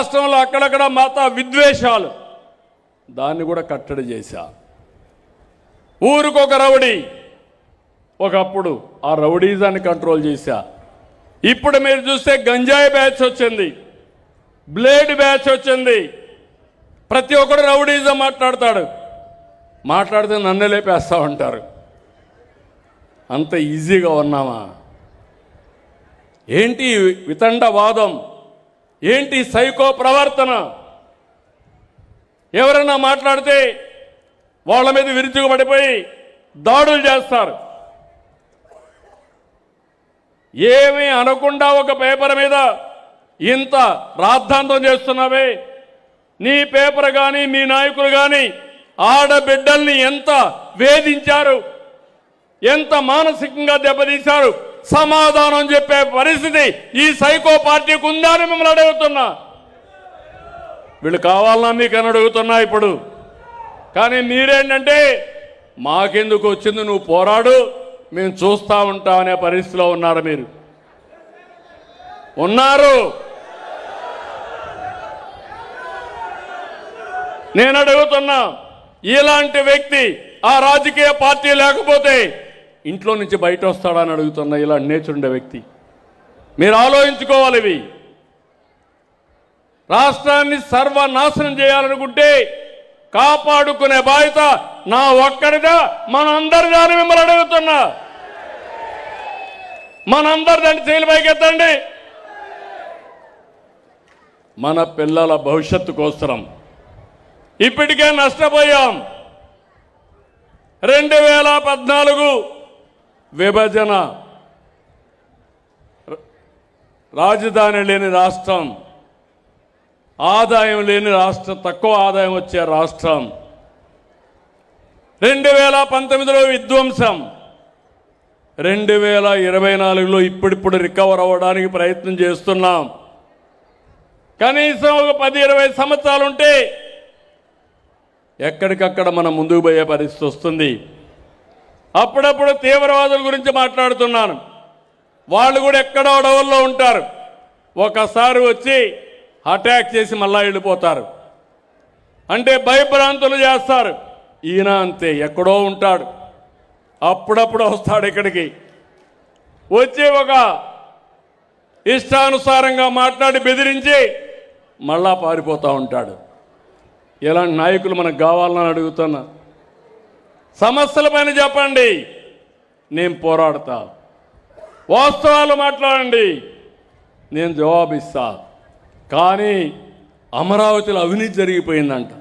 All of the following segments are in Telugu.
రాష్ట్రంలో అక్కడక్కడ మత విద్వేషాలు, దాన్ని కూడా కట్టడి చేశా. ఊరికొక రౌడీ, ఒకప్పుడు ఆ రౌడీజాన్ని కంట్రోల్ చేశా. ఇప్పుడు మీరు చూస్తే గంజాయి బ్యాచ్ వచ్చింది, బ్లేడ్ బ్యాచ్ వచ్చింది. ప్రతి ఒక్కరు రౌడీజం మాట్లాడతాడు, మాట్లాడితే నన్ను లేపేస్తా ఉంటారు. అంత ఈజీగా ఉన్నామా? ఏంటి వితండవాదం, ఏంటి సైకో ప్రవర్తన? ఎవరైనా మాట్లాడితే వాళ్ళ మీద విరుచుకుపడిపోయి దాడులు చేస్తారు. ఏమీ అనకుండా ఒక పేపర్ మీద ఇంత రాద్ధాంతం చేస్తున్నావే, నీ పేపర్ కానీ మీ నాయకులు కానీ ఆడబిడ్డల్ని ఎంత వేధించారు, ఎంత మానసికంగా దెబ్బతీశారు, సమాధానం చెప్పే పరిస్థితి ఈ సైకో పార్టీకి ఉందా అని మిమ్మల్ని అడుగుతున్నా. వీళ్ళు కావాలన్నా మీకని అడుగుతున్నా ఇప్పుడు. కానీ మీరేంటంటే మాకెందుకు వచ్చింది, నువ్వు పోరాడు, మేము చూస్తూ ఉంటాం అనే పరిస్థితిలో ఉన్నారు. మీరు ఉన్నారు. నేను అడుగుతున్నా, ఇలాంటి వ్యక్తి ఆ రాజకీయ పార్టీ లేకపోతే ఇంట్లో నుంచి బయట వస్తాడని అడుగుతున్నా. ఇలాంటి నేచర్ ఉండే వ్యక్తి మీరు ఆలోచించుకోవాలి. ఇవి రాష్ట్రాన్ని సర్వనాశనం చేయాలనుకుంటే కాపాడుకునే బాధ్యత నా ఒక్కడిదా, మనందరిదా అని మిమ్మల్ని అడుగుతున్నా. మనందరి దాన్ని చేయలు పైకెత్తండి. మన పిల్లల భవిష్యత్తు కోసరం ఇప్పటికే నష్టపోయాం. 2014 విభజన, రాజధాని లేని రాష్ట్రం, ఆదాయం లేని రాష్ట్రం, తక్కువ ఆదాయం వచ్చే రాష్ట్రం. 2019లో విధ్వంసం, 2024లో ఇప్పుడిప్పుడు రికవర్ అవ్వడానికి ప్రయత్నం చేస్తున్నాం. కనీసం ఒక 10-20 సంవత్సరాలు ఉంటే ఎక్కడికక్కడ మనం ముందుకు పోయే పరిస్థితి వస్తుంది. అప్పుడప్పుడు తీవ్రవాదుల గురించి మాట్లాడుతున్నాను. వాళ్ళు కూడా ఎక్కడో అడవుల్లో ఉంటారు, ఒకసారి వచ్చి అటాక్ చేసి మళ్ళా వెళ్ళిపోతారు. అంటే భయభ్రాంతులు చేస్తారు. ఈయన అంతే, ఎక్కడో ఉంటాడు, అప్పుడప్పుడు వస్తాడు ఇక్కడికి, వచ్చి ఒక ఇష్టానుసారంగా మాట్లాడి బెదిరించి మళ్ళా పారిపోతూ ఉంటాడు. ఇలాంటి నాయకులు మనకు కావాలని అడుగుతున్నా. సమస్యలపైన చెప్పండి, నేను పోరాడతా. వాస్తవాలు మాట్లాడండి, నేను జవాబిస్తా. కానీ అమరావతిలో అవినీతి జరిగిపోయిందంట.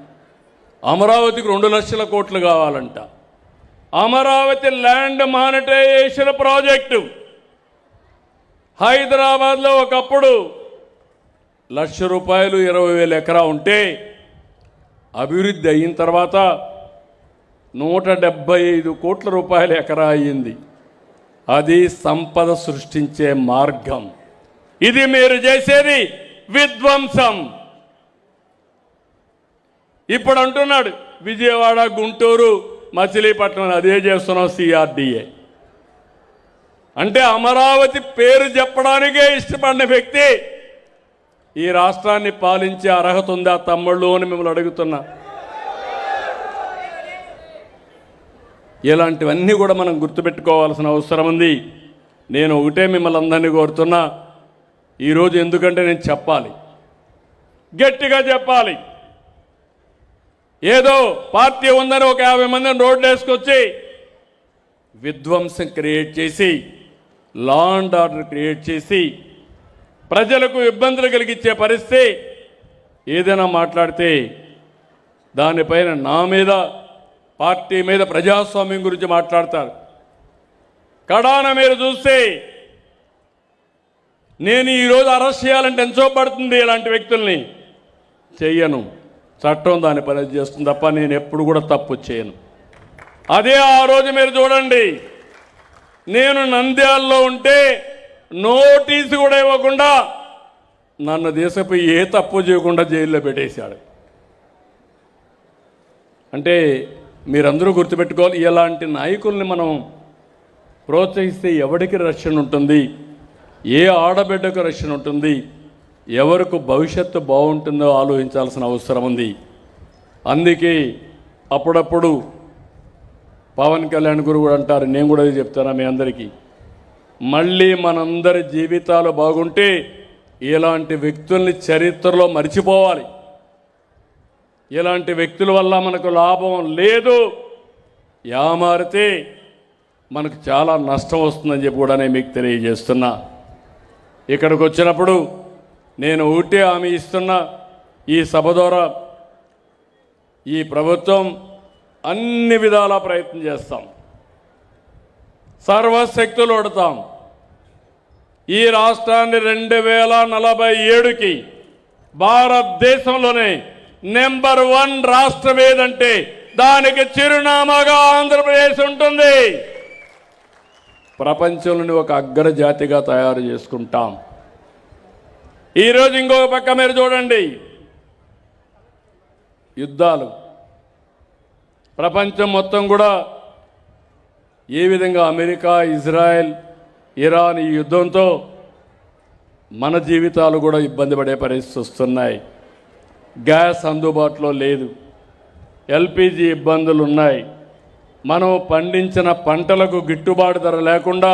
అమరావతికి 2 లక్షల కోట్లు కావాలంట. అమరావతి ల్యాండ్ మానిటైజేషన్ ప్రాజెక్టు హైదరాబాద్లో ఒకప్పుడు ₹1,00,000 20,000 ఎకరా ఉంటే అభివృద్ధి అయిన తర్వాత 175 కోట్ల రూపాయల ఎకరా అయ్యింది. అది సంపద సృష్టించే మార్గం. ఇది మీరు చేసేది విధ్వంసం. ఇప్పుడు అంటున్నాడు విజయవాడ, గుంటూరు, మచిలీపట్నం అదే చేస్తున్నాం CRDA. అంటే అమరావతి పేరు చెప్పడానికే ఇష్టపడిన వ్యక్తి ఈ రాష్ట్రాన్ని పాలించే అర్హత ఉందా తమ్ముళ్ళు అని మిమ్మల్ని అడుగుతున్నా. ఇలాంటివన్నీ కూడా మనం గుర్తుపెట్టుకోవాల్సిన అవసరం ఉంది. నేను ఒకటే మిమ్మల్ని అందరినీ కోరుతున్నా, ఈరోజు ఎందుకంటే నేను చెప్పాలి, గట్టిగా చెప్పాలి. ఏదో పార్టీ ఉందని ఒక 50 మందిని రోడ్లు వేసుకొచ్చి విధ్వంసం క్రియేట్ చేసి, లా అండ్ ఆర్డర్ క్రియేట్ చేసి, ప్రజలకు ఇబ్బందులు కలిగించే పరిస్థితి ఏదైనా మాట్లాడితే దానిపైన నా మీద, పార్టీ మీద, ప్రజాస్వామ్యం గురించి మాట్లాడతారు. కడాన మీరు చూస్తే నేను ఈరోజు అరెస్ట్ చేయాలంటే ఎంతో పడుతుంది. ఇలాంటి వ్యక్తుల్ని చెయ్యను, చట్టం దాని పని చేస్తుంది తప్ప నేను ఎప్పుడు కూడా తప్పు చేయను. అదే ఆ రోజు మీరు చూడండి, నేను నంద్యాలలో ఉంటే నోటీసు కూడా ఇవ్వకుండా నన్ను దేశపై ఏ తప్పు చేయకుండా జైల్లో పెట్టేశాడు. అంటే మీరందరూ గుర్తుపెట్టుకోవాలి, ఇలాంటి నాయకుల్ని మనం ప్రోత్సహిస్తే ఎవరికి రక్షణ ఉంటుంది, ఏ ఆడబిడ్డకు రక్షణ ఉంటుంది, ఎవరికి భవిష్యత్తు బాగుంటుందో ఆలోచించాల్సిన అవసరం ఉంది. అందుకే అప్పుడప్పుడు పవన్ కళ్యాణ్ గురు కూడా అంటారు, నేను కూడా అది చెప్తాను మీ అందరికీ, మళ్ళీ మనందరి జీవితాలు బాగుంటే ఇలాంటి వ్యక్తుల్ని చరిత్రలో మర్చిపోవాలి. ఇలాంటి వ్యక్తుల వల్ల మనకు లాభం లేదు, యామారితే మనకు చాలా నష్టం వస్తుందని చెప్పి కూడా నేను మీకు తెలియజేస్తున్నా. ఇక్కడికి వచ్చినప్పుడు నేను ఒకటే హామీ ఇస్తున్నా, ఈ సభ ద్వారా ఈ ప్రభుత్వం అన్ని విధాల ప్రయత్నం చేస్తాం, సర్వశక్తులు ఒడతాం. ఈ రాష్ట్రాన్ని 2047కి భారతదేశంలోనే నెంబర్ 1 రాష్ట్రం ఏదంటే దానికి చిరునామాగా ఆంధ్రప్రదేశ్ ఉంటుంది. ప్రపంచంలోని ఒక అగ్రజాతిగా తయారు చేసుకుంటాం. ఈరోజు ఇంకొక పక్క మీరు చూడండి, యుద్ధాలు ప్రపంచం మొత్తం కూడా ఏ విధంగా అమెరికా, ఇజ్రాయెల్, ఇరాన్ ఈ యుద్ధంతో మన జీవితాలు కూడా ఇబ్బంది పడే పరిస్థితి వస్తున్నాయి. గ్యాస్ అందుబాటులో లేదు, ఎల్పిజి ఇబ్బందులు ఉన్నాయి. మనం పండించిన పంటలకు గిట్టుబాటు ధర లేకుండా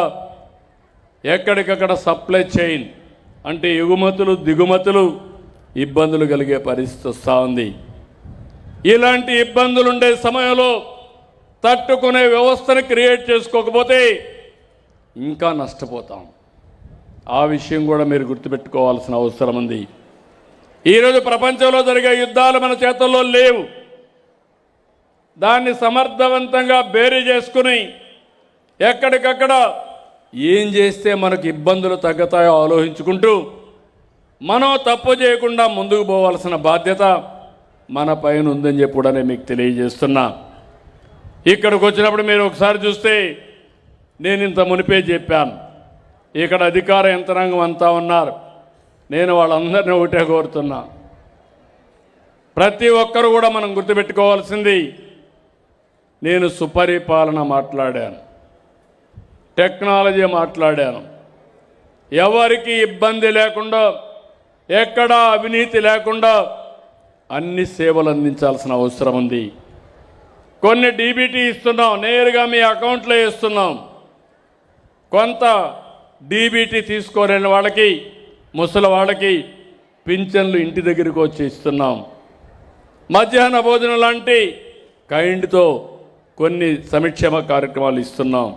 ఎక్కడికక్కడ సప్లై చైన్ అంటే ఎగుమతులు దిగుమతులు ఇబ్బందులు కలిగే పరిస్థితి వస్తూ ఉంది. ఇలాంటి ఇబ్బందులు ఉండే సమయంలో తట్టుకునే వ్యవస్థను క్రియేట్ చేసుకోకపోతే ఇంకా నష్టపోతాం. ఆ విషయం కూడా మీరు గుర్తుపెట్టుకోవాల్సిన అవసరం ఉంది. ఈరోజు ప్రపంచంలో జరిగే యుద్ధాలు మన చేతుల్లో లేవు. దాన్ని సమర్థవంతంగా బేరీ చేసుకుని ఎక్కడికక్కడ ఏం చేస్తే మనకు ఇబ్బందులు తగ్గుతాయో ఆలోచించుకుంటూ మనం తప్పు చేయకుండా ముందుకు పోవాల్సిన బాధ్యత మన పైన ఉందని చెప్పి కూడా నేను మీకు తెలియజేస్తున్నా. ఇక్కడికి వచ్చినప్పుడు మీరు ఒకసారి చూస్తే నేను ఇంత మునిపే చెప్పాను, ఇక్కడ అధికార యంత్రాంగం అంతా ఉన్నారు. నేను వాళ్ళందరినీ ఒకటే కోరుతున్నా, ప్రతి ఒక్కరు కూడా మనం గుర్తుపెట్టుకోవాల్సింది, నేను సుపరిపాలన మాట్లాడాను, టెక్నాలజీ మాట్లాడాను. ఎవరికి ఇబ్బంది లేకుండా, ఎక్కడా అవినీతి లేకుండా అన్ని సేవలు అందించాల్సిన అవసరం ఉంది. కొన్ని డీబీటీ ఇస్తున్నాం, నేరుగా మీ అకౌంట్లో ఇస్తున్నాం. కొంత డీబీటీ తీసుకోలేని వాళ్ళకి, ముసలి వాళ్ళకి పింఛన్లు ఇంటి దగ్గరికి వచ్చి ఇస్తున్నాం. మధ్యాహ్న భోజనం లాంటి కైండ్తో కొన్ని సంక్షేమ కార్యక్రమాలు ఇస్తున్నాం.